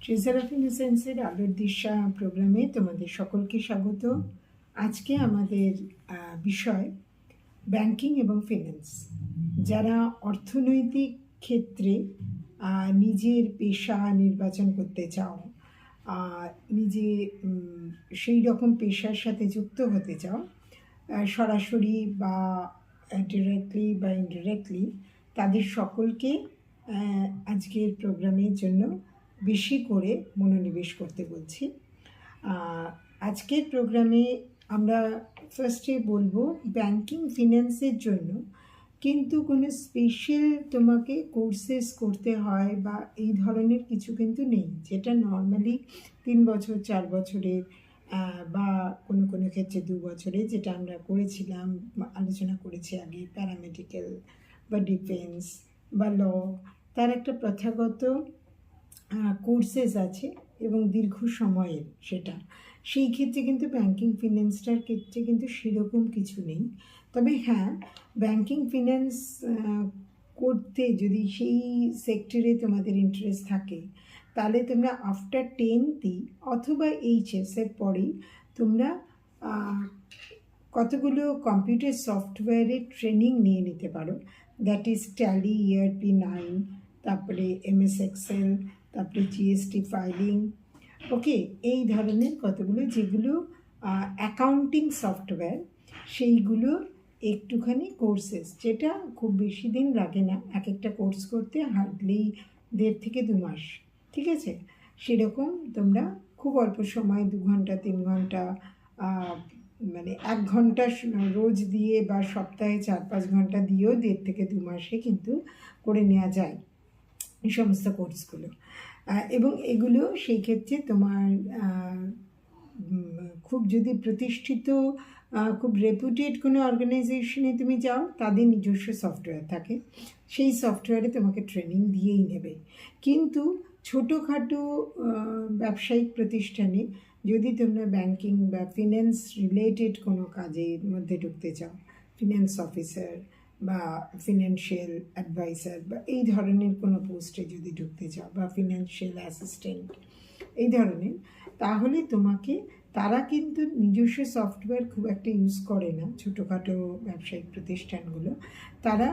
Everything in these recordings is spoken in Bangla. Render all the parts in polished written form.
ট্রেজার অফ ইনোসেন্সের আলোর দিশা প্রোগ্রামে তোমাদের সকলকে স্বাগত। আজকে আমাদের বিষয় ব্যাংকিং এবং ফিন্যান্স। যারা অর্থনৈতিক ক্ষেত্রে নিজের পেশা নির্বাচন করতে চাও, নিজে সেই রকম পেশার সাথে যুক্ত হতে চাও, সরাসরি বা ডিরেক্টলি বা ইনডিরেক্টলি, তাদের সকলকে আজকের প্রোগ্রামের জন্য বেশি করে মনোনিবেশ করতে বলছি। আজকের প্রোগ্রামে আমরা ফার্স্টে বলবো ব্যাংকিং ফিন্যান্সের জন্য কিন্তু কোনো স্পেশাল তোমাকে কোর্সেস করতে হয় বা এই ধরনের কিছু কিন্তু নেই, যেটা নর্মালি 3 বছর 4 বছরের বা কোনো কোনো ক্ষেত্রে 2 বছরে, যেটা আমরা করেছিলাম, আলোচনা করেছি আগে, প্যারামেডিক্যাল বা ডিফেন্স বা ল, তার একটা প্রথাগত কোর্সেস আছে এবং দীর্ঘ সময়ের সেটা। সেই ক্ষেত্রে কিন্তু ব্যাংকিং ফিন্যান্সটার ক্ষেত্রে কিন্তু সেরকম কিছু নেই। তবে হ্যাঁ, ব্যাংকিং ফিন্যান্স করতে যদি সেই সেক্টরে তোমাদের ইন্টারেস্ট থাকে, তাহলে তোমরা আফটার 10th অথবা এইচএসের পরেই তোমরা কতগুলো কম্পিউটার সফটওয়্যারের ট্রেনিং নিয়ে নিতে পারো। দ্যাট ইজ ট্যালি, ERP9, তারপরে MS এক্সেল, তারপরে GST ফাইলিং, ওকে, এই ধরনের কতগুলো যেগুলো অ্যাকাউন্টিং সফটওয়্যার, সেইগুলো একটুখানি কোর্সেস, যেটা খুব বেশি দিন লাগে না এক একটা কোর্স করতে, হার্ডলি 1.5 থেকে 2 মাস, ঠিক আছে? সেরকম তোমরা খুব অল্প সময় 2 ঘন্টা 3 ঘন্টা, মানে 1 ঘন্টা রোজ দিয়ে বা সপ্তাহে 4-5 ঘন্টা দিয়েও 1.5 থেকে 2 মাসে কিন্তু করে নেওয়া যায় এই সমস্ত কোর্সগুলো। এবং এগুলো সেই ক্ষেত্রে তোমার খুব যদি প্রতিষ্ঠিত, খুব রেপুটেড কোনো অর্গানাইজেশনে তুমি যাও, তাদের নিজস্ব সফটওয়্যার থাকে, সেই সফটওয়্যারে তোমাকে ট্রেনিং দিয়েই নেবে। কিন্তু ছোটোখাটো ব্যবসায়িক প্রতিষ্ঠানে যদি তোমরা ব্যাংকিং বা ফিন্যান্স রিলেটেড কোনো কাজের মধ্যে ঢুকতে চাও, ফিন্যান্স অফিসার বা ফিনান্সিয়াল অ্যাডভাইসার বা এই ধরনের কোনো পোস্টে যদি ঢুকতে চাও, বা ফিনান্সিয়াল অ্যাসিস্ট্যান্ট এই ধরনের, তাহলে তোমাকে, তারা কিন্তু নিজস্ব সফটওয়্যার খুব একটা ইউজ করে না ছোটোখাটো ব্যবসায়িক প্রতিষ্ঠানগুলো। তারা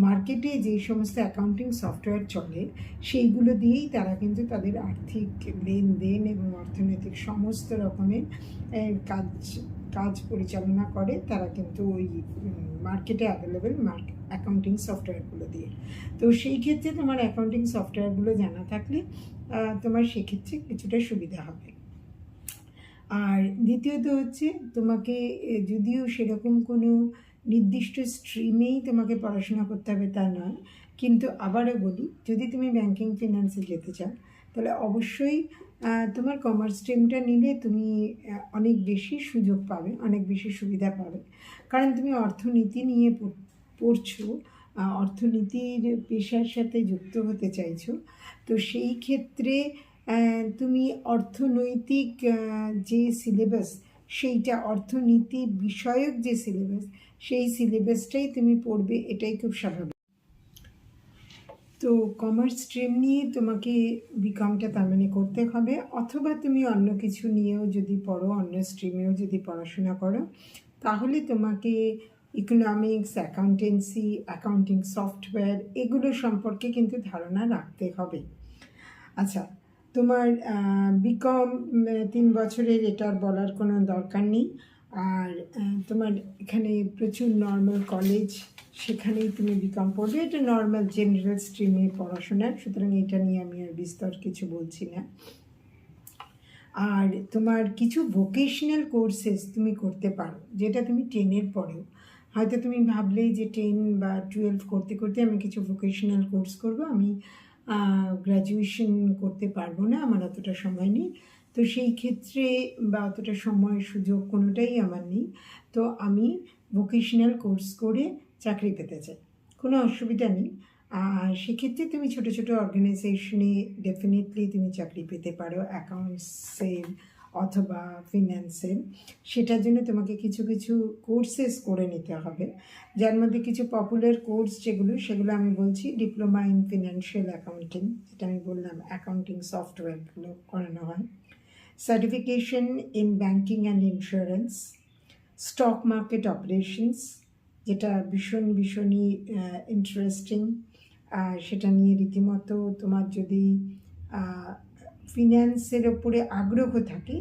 মার্কেটে যে সমস্ত অ্যাকাউন্টিং সফটওয়্যার চলে সেইগুলো দিয়েই তারা কিন্তু তাদের আর্থিক লেনদেন এবং অর্থনৈতিক সমস্ত রকমের কাজ পরিচালনা করে। তারা কিন্তু ওই মার্কেটে অ্যাভেলেবেল অ্যাকাউন্টিং সফটওয়্যারগুলো দিয়ে। তো সেই ক্ষেত্রে তোমার অ্যাকাউন্টিং সফটওয়্যারগুলো জানা থাকলে তোমার সেক্ষেত্রে কিছুটা সুবিধা হবে। আর দ্বিতীয়ত হচ্ছে, তোমাকে যদিও সেরকম কোনো নির্দিষ্ট স্ট্রিমেই তোমাকে পড়াশোনা করতে হবে তা নয়, কিন্তু আবারও বলি, যদি তুমি ব্যাংকিং ফিন্যান্সে যেতে চাও, তাহলে অবশ্যই তোমার কমার্স স্ট্রিমটা নিলে তুমি অনেক বেশি সুযোগ পাবে, অনেক বেশি সুবিধা পাবে, কারণ তুমি অর্থনীতি নিয়ে পড়ছো, অর্থনীতির পেশার সাথে যুক্ত হতে চাইছো। তো সেই ক্ষেত্রে তুমি অর্থনৈতিক যে সিলেবাস, সেইটা অর্থনীতি বিষয়ক যে সিলেবাস, সেই সিলেবাসটাই তুমি পড়বে, এটাই খুব স্বাভাবিক। তো কমার্স স্ট্রিম নিয়ে তোমাকে বিকমটা তার মানে করতে হবে, অথবা তুমি অন্য কিছু নিয়েও যদি পড়ো, অন্য স্ট্রিমেও যদি পড়াশোনা করো, তাহলে তোমাকে ইকোনমিক্স, অ্যাকাউন্টেন্সি, অ্যাকাউন্টিং সফটওয়্যার এগুলো সম্পর্কে কিন্তু ধারণা রাখতে হবে। আচ্ছা, তোমার বিকম 3 বছরের, এটার বলার কোনো দরকার নেই। আর তোমার এখানে প্রচুর নর্মাল কলেজ, সেখানেই তুমি বিকম পড়বে, এটা নর্মাল জেনারেল স্ট্রিমে পড়াশোনার, সুতরাং এটা নিয়ে আমি আর বিস্তর কিছু বলছি না। আর তোমার কিছু ভোকেশনাল কোর্সেস তুমি করতে পারো, যেটা তুমি 10-এর পরেও, হয়তো তুমি ভাবলেই যে 10 বা 12 করতে করতে আমি কিছু ভোকেশনাল কোর্স করব, আমি গ্র্যাজুয়েশন করতে পারবো না, আমার অতটা সময় নেই, তো সেই ক্ষেত্রে বা অতটা সময় সুযোগ কোনোটাই আমার নেই, তো আমি ভোকেশনাল কোর্স করে চাকরি পেতে চাই, কোনো অসুবিধা নেই। আর সেক্ষেত্রে তুমি ছোটো ছোটো অর্গানাইজেশনে ডেফিনেটলি তুমি চাকরি পেতে পারো, অ্যাকাউন্টসের অথবা ফিন্যান্সের, সেটার জন্য তোমাকে কিছু কিছু কোর্সেস করে নিতে হবে, যার মধ্যে কিছু পপুলার কোর্স সেগুলো আমি বলছি ডিপ্লোমা ইন ফিনান্সিয়াল অ্যাকাউন্টিং, যেটা আমি বললাম অ্যাকাউন্টিং সফটওয়্যারগুলো করানো হয়, certification in banking and insurance, stock market operations, যেটা ভীষণই ইন্টারেস্টিং। আর সেটা নিয়ে রীতিমতো তোমার যদি ফিন্যান্সের ওপরে আগ্রহ থাকে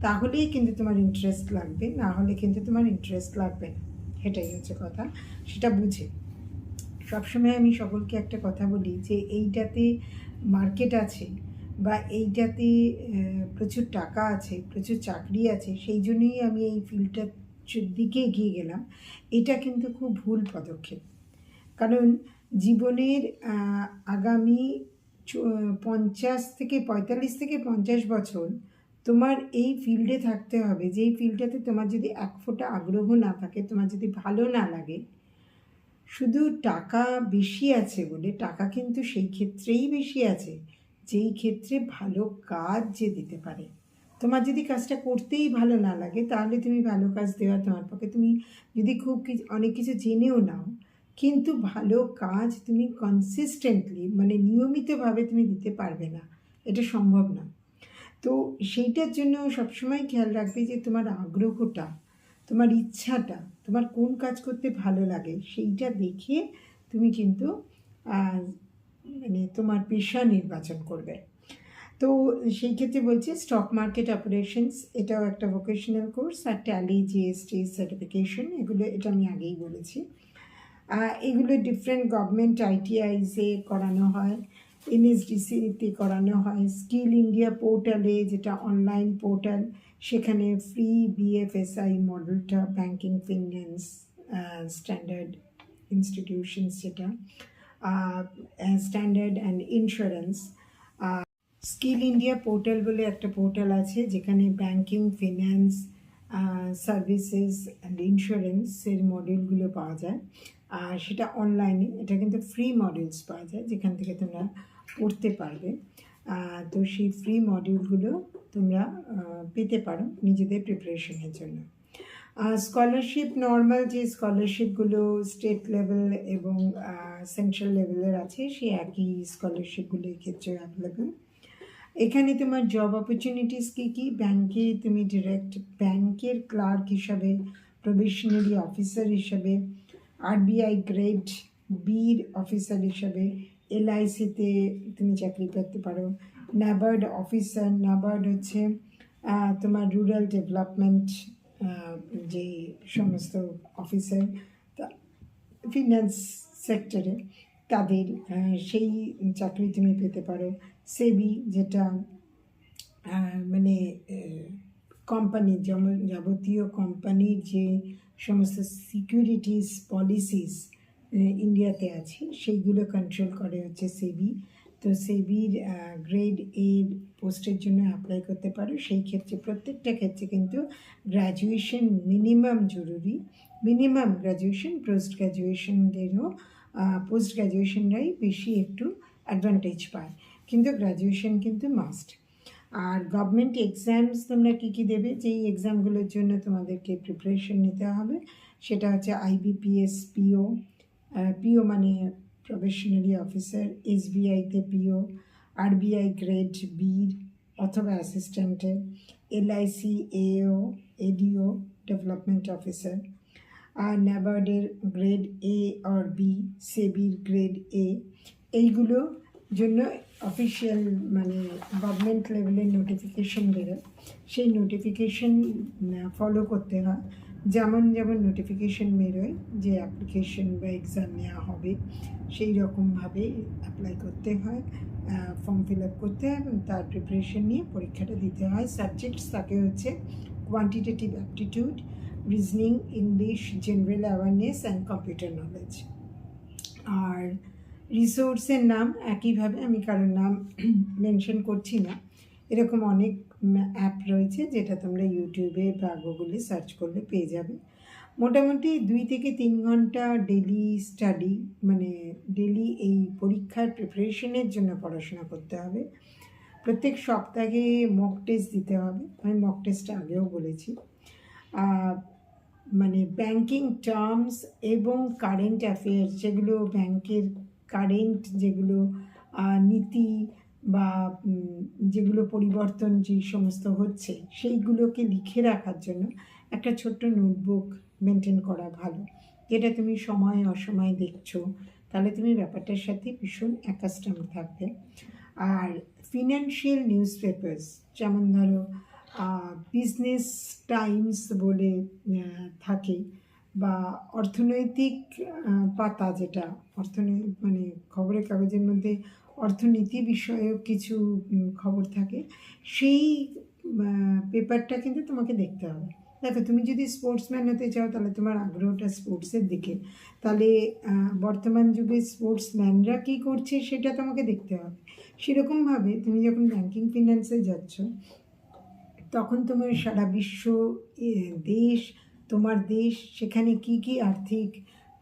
তাহলেই কিন্তু তোমার ইন্টারেস্ট লাগবে, না হলে কিন্তু তোমার ইন্টারেস্ট লাগবে না, এটাই হচ্ছে কথা, সেটা বুঝে। সবসময় আমি সকলকে একটা কথা বলি যে এইটাতে মার্কেট আছে বা এইটাতে প্রচুর টাকা আছে, প্রচুর চাকরি আছে, সেই জন্যই আমি এই ফিল্ডটার দিকে এগিয়ে গেলাম। এটা কিন্তু খুব ভুল পদক্ষেপ, কারণ জীবনের আগামী 45 থেকে 50 বছর তোমার এই ফিল্ডে থাকতে হবে, যেই ফিল্ডটাতে তোমার যদি এক ফোঁটা আগ্রহ না থাকে, তোমার যদি ভালো না লাগে, শুধু টাকা বেশি আছে বলে, টাকা কিন্তু সেই ক্ষেত্রেই বেশি আছে যেই ক্ষেত্রে ভালো কাজ যে দিতে পারে। তোমার যদি কাজটা করতেই ভালো না লাগে তাহলে তুমি ভালো কাজ দেওয়া তোমার পক্ষে, তুমি যদি খুব অনেক কিছু জেনেও নাও কিন্তু ভালো কাজ তুমি কনসিস্টেন্টলি মানে নিয়মিতভাবে তুমি দিতে পারবে না, এটা সম্ভব না। তো সেইটার জন্য সবসময় খেয়াল রাখবে যে তোমার আগ্রহটা, তোমার ইচ্ছাটা, তোমার কোন কাজ করতে ভালো লাগে সেইটা দেখে তুমি কিন্তু মানে তোমার পেশা নির্বাচন করবে। তো সেই ক্ষেত্রে বলছি স্টক মার্কেট অপারেশনস, এটাও একটা ভোকেশনাল কোর্স, আর ট্যালি জিএসটি সার্টিফিকেশন, এটা আমি আগেই বলেছি। এগুলো ডিফারেন্ট গভর্নমেন্ট আইটিআইসে করানো হয়, এনএসডিসিতে করানো হয়, স্কিল ইন্ডিয়া পোর্টালে, যেটা অনলাইন পোর্টাল, সেখানে ফ্রি বিএফএসআই মডেলটা, ব্যাঙ্কিং ফিন্যান্স স্ট্যান্ডার্ড ইনস্টিটিউশনস, যেটা standard and insurance. Skill India portal বলে একটা পোর্টাল আছে যেখানে ব্যাঙ্কিং, ফিন্যান্স, সার্ভিসেস অ্যান্ড ইন্স্যুরেন্সের মডিউলগুলো পাওয়া যায়, আর সেটা অনলাইনে, এটা কিন্তু ফ্রি মডিউলস পাওয়া যায় যেখান থেকে তোমরা পড়তে পারবে। তো সেই ফ্রি মডিউলগুলো তোমরা পেতে পারো নিজেদের প্রিপারেশনের জন্য। স্কলারশিপ, নর্মাল যে স্কলারশিপগুলো স্টেট লেভেল এবং সেন্ট্রাল লেভেলের আছে, সেই একই স্কলারশিপগুলো এক্ষেত্রে অ্যাভেলেবেল। এখানে তোমার জব অপরচুনিটিস কী, ব্যাংকে তুমি ডিরেক্ট ব্যাংকের ক্লার্ক হিসাবে, প্রবেশনারি অফিসার হিসাবে, আরবিআই গ্রেড বির অফিসার হিসাবে, এলআইসিতে তুমি চাকরি করতে পারো, ন্যাবার্ড অফিসার, ন্যাবার্ড হচ্ছে তোমার রুরাল ডেভেলপমেন্ট যে সমস্ত অফিসার ফিন্যান্স সেক্টরে, তাদের সেই চাকরি তুমি পেতে পারো। সেবি, যেটা মানে কোম্পানির যাবতীয় কোম্পানির যে সমস্ত সিকিউরিটিস পলিসিস ইন্ডিয়াতে আছে সেইগুলো কন্ট্রোল করে হচ্ছে সেবি। তো সেবির গ্রেড এ পোস্টের জন্য অ্যাপ্লাই করতে পারো। সেই ক্ষেত্রে প্রত্যেকটা ক্ষেত্রে কিন্তু গ্র্যাজুয়েশন মিনিমাম জরুরি, মিনিমাম গ্র্যাজুয়েশন, পোস্ট গ্র্যাজুয়েশনরাই বেশি একটু অ্যাডভান্টেজ পায়, কিন্তু গ্র্যাজুয়েশন কিন্তু মাস্ট। আর গভর্নমেন্ট এক্সামস তোমরা কী দেবে, যেই এক্সামগুলোর জন্য তোমাদেরকে প্রিপারেশন নিতে হবে, সেটা হচ্ছে আইবিপিএস পিও, পিও মানে প্রবেশনারি অফিসার, এসবিআইতে পিও, আরবিআই গ্রেড বির অথবা অ্যাসিস্ট্যান্টের, LIC AO, ADO development officer, আর ন্যাবার্ডের গ্রেড এ আর বি, সেবির গ্রেড এ, এইগুলো জন্য অফিসিয়াল মানে গভর্নমেন্ট লেভেলের নোটিফিকেশন বেরোয়, সেই নোটিফিকেশন ফলো করতে হয়। যেমন নোটিফিকেশন বেরোয় যে অ্যাপ্লিকেশন বা এক্সাম নেওয়া হবে, সেই রকমভাবে অ্যাপ্লাই করতে হয়, ফর্ম ফিল আপ করতে হয় এবং তার প্রিপারেশন নিয়ে পরীক্ষাটা দিতে হয়। সাবজেক্টস থাকে হচ্ছে quantitative aptitude, reasoning, English, general awareness and computer knowledge. আর রিসোর্সের নাম একইভাবে, আমি কারোর নাম মেনশন করছি না, এরকম অনেক অ্যাপ রয়েছে যেটা তোমরা ইউটিউবে বা গুগলে সার্চ করলে পেয়ে যাবে। মোটামুটি 2 থেকে 3 ঘন্টা ডেলি স্টাডি, মানে ডেলি এই পরীক্ষার প্রিপারেশনের জন্য পড়াশোনা করতে হবে। প্রত্যেক সপ্তাহে মক টেস্ট দিতে হবে। আমি মক টেস্টটা আগেও বলেছি। মানে ব্যাংকিং টার্মস এবং কারেন্ট অ্যাফেয়ার্স, যেগুলো ব্যাংকের কারেন্ট যেগুলো নীতি বা যেগুলো পরিবর্তন যে সমস্ত হচ্ছে সেইগুলোকে লিখে রাখার জন্য একটা ছোট্ট নোটবুক মেনটেন করা ভালো, যেটা তুমি সময় অসময় দেখছো, তাহলে তুমি ব্যাপারটার সাথে ভীষণ অ্যাকাস্টম থাকবে। আর ফিনান্সিয়াল নিউজ পেপার্স, যেমন ধরো বিজনেস টাইমস বলে থাকে, বা অর্থনৈতিক পাতা, যেটা মানে খবরের কাগজের মধ্যে অর্থনীতি বিষয়ক কিছু খবর থাকে, সেই পেপারটা কিন্তু তোমাকে দেখতে হবে। দেখো, তুমি যদি স্পোর্টসম্যান হতে চাও তাহলে তোমার আগ্রহটা স্পোর্টসের দিকে, তাহলে বর্তমান যুগে স্পোর্টসম্যানরা কী করছে সেটা তোমাকে দেখতে হবে। সেরকমভাবে তুমি যখন ব্যাংকিং ফিন্যান্সে যাচ্ছ, তখন তোমার সারা বিশ্ব, দেশ, তোমার দেশ, সেখানে কি কি আর্থিক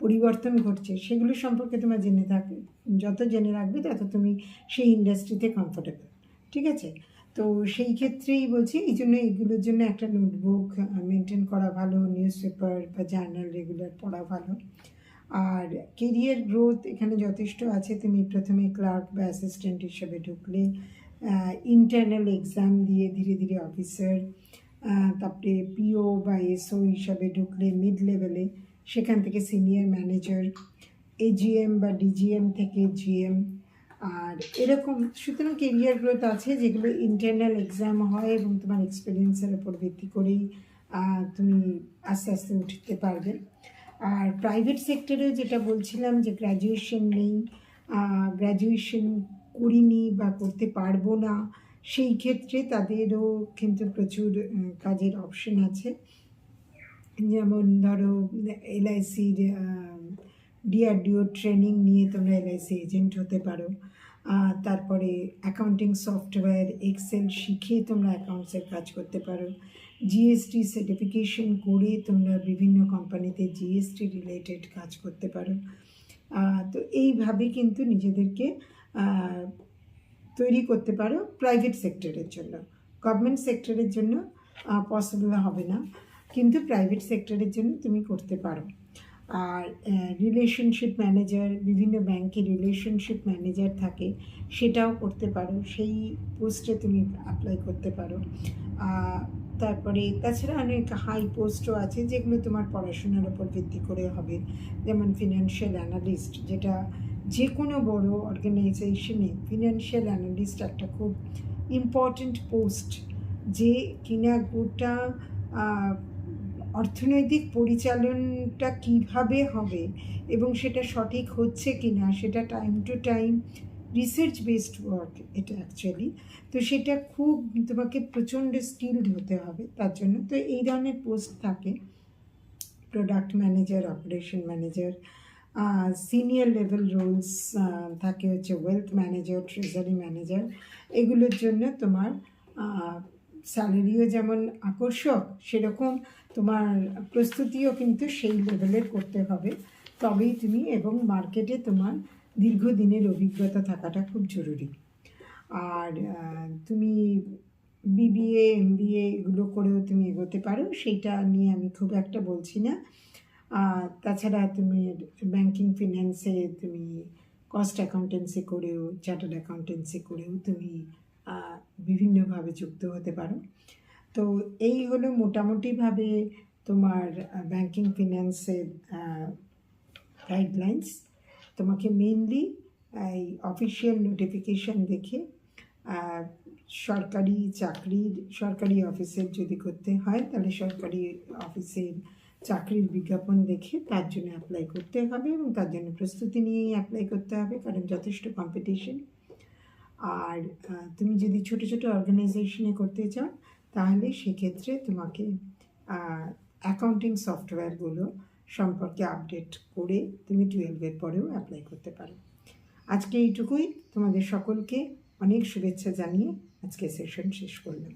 পরিবর্তন ঘটছে সেগুলো সম্পর্কে তোমার জেনে থাকবে। যত জেনে রাখবে তত তুমি সেই ইন্ডাস্ট্রিতে কমফোর্টেবল। ঠিক আছে? তো সেই ক্ষেত্রেই বলছি, এই জন্য এগুলোর জন্য একটা নোটবুক মেনটেন করা ভালো, নিউজ পেপার বা জার্নাল রেগুলার পড়া ভালো। আর কেরিয়ার গ্রোথ এখানে যথেষ্ট আছে। তুমি প্রথমে ক্লার্ক বা অ্যাসিস্ট্যান্ট হিসেবে ঢুকলে, ইন্টারনাল এক্সাম দিয়ে ধীরে ধীরে অফিসার, তারপরে পিও বা এসও হিসাবে ঢুকলে মিড লেভেলে, সেখান থেকে সিনিয়র ম্যানেজার, এজিএম বা ডিজিএম থেকে জিএম, আর এরকম। সুতরাং কেরিয়ার গ্রোথ আছে, যেগুলো ইন্টারনাল এক্সাম হয় এবং তোমার এক্সপিরিয়েন্সের ওপর ভিত্তি করেই তুমি আস্তে আস্তে উঠতে পারবে। আর প্রাইভেট সেক্টরেও যেটা বলছিলাম যে গ্র্যাজুয়েশন নেই, গ্র্যাজুয়েশন করিনি বা করতে পারবো না, সেই ক্ষেত্রে তাদেরও কিন্তু প্রচুর কাজের অপশন আছে। যেমন ধরো এলআইসির ডিআরডিও ট্রেনিং নিয়ে তোমরা এলআইসি এজেন্ট হতে পারো। তারপরে অ্যাকাউন্টিং সফটওয়্যার এক্সেল শিখে তোমরা অ্যাকাউন্টসের কাজ করতে পারো। জিএসটি সার্টিফিকেশন করে তোমরা বিভিন্ন কোম্পানিতে জিএসটি রিলেটেড কাজ করতে পারো। তো এইভাবে কিন্তু নিজেদেরকে তৈরি করতে পারো প্রাইভেট সেক্টরের জন্য। গভর্নমেন্ট সেক্টরের জন্য পসিবল হবে না, কিন্তু প্রাইভেট সেক্টরের জন্য তুমি করতে পারো। আর রিলেশনশিপ ম্যানেজার, বিভিন্ন ব্যাংকে রিলেশনশিপ ম্যানেজার থাকে, সেটাও করতে পারো, সেই পোস্টে তুমি অ্যাপ্লাই করতে পারো। তারপরে তাছাড়া অনেক হাই পোস্টও আছে যেগুলো তোমার পড়াশোনার ওপর ভিত্তি করে হবে, যেমন ফিনান্সিয়াল অ্যানালিস্ট, যেটা যে কোনো বড় অর্গানাইজেশনে ফিনান্সিয়াল অ্যানালিস্ট একটা খুব ইম্পর্ট্যান্ট পোস্ট, যে কিনা গোটা অর্থনৈতিক পরিচালনটা কিভাবে হবে এবং সেটা সঠিক হচ্ছে কি না, সেটা time to time research based work এটা অ্যাকচুয়ালি। তো সেটা খুব তোমাকে প্রচণ্ড স্কিলড হতে হবে তার জন্য। তো এই ধরনের পোস্ট থাকে, product manager, operation manager, senior level roles থাকে হচ্ছে ওয়েলথ ম্যানেজার, ট্রেজারি ম্যানেজার। এগুলোর জন্য তোমার স্যালারিও যেমন আকর্ষক, সেরকম তোমার প্রস্তুতিও কিন্তু সেই লেভেলের করতে হবে, তবেই তুমি, এবং মার্কেটে তোমার দীর্ঘদিনের অভিজ্ঞতা থাকাটা খুব জরুরি। আর তুমি বিবিএ, এমবিএ এগুলো করেও তুমি এগোতে পারো, সেইটা নিয়ে আমি খুব একটা বলছি না। তাছাড়া তুমি ব্যাংকিং ফিন্যান্সে তুমি কস্ট অ্যাকাউন্টেন্সি করেও, চার্টার্ড অ্যাকাউন্টেন্সি করেও তুমি বিভিন্নভাবে যুক্ত হতে পারো। তো এই হলো মোটামুটিভাবে তোমার ব্যাংকিং ফিন্যান্সের গাইডলাইন্স। তোমাকে মেনলি এই অফিসিয়াল নোটিফিকেশান দেখে সরকারি চাকরির, সরকারি অফিসের যদি করতে হয় তাহলে সরকারি অফিসের চাকরির বিজ্ঞাপন দেখে তার জন্য অ্যাপ্লাই করতে হবে, এবং তার জন্য প্রস্তুতি নিয়েই অ্যাপ্লাই করতে হবে, কারণ যথেষ্ট কম্পিটিশন। আর তুমি যদি ছোটো ছোটো অর্গানাইজেশনে করতে চাও তাহলে সেক্ষেত্রে তোমাকে অ্যাকাউন্টিং সফটওয়্যারগুলো সম্পর্কে আপডেট করে তুমি 12-এর পরেও অ্যাপ্লাই করতে পারো। আজকে এইটুকুই। তোমাদের সকলকে অনেক শুভেচ্ছা জানিয়ে আজকে সেশন শেষ করলাম।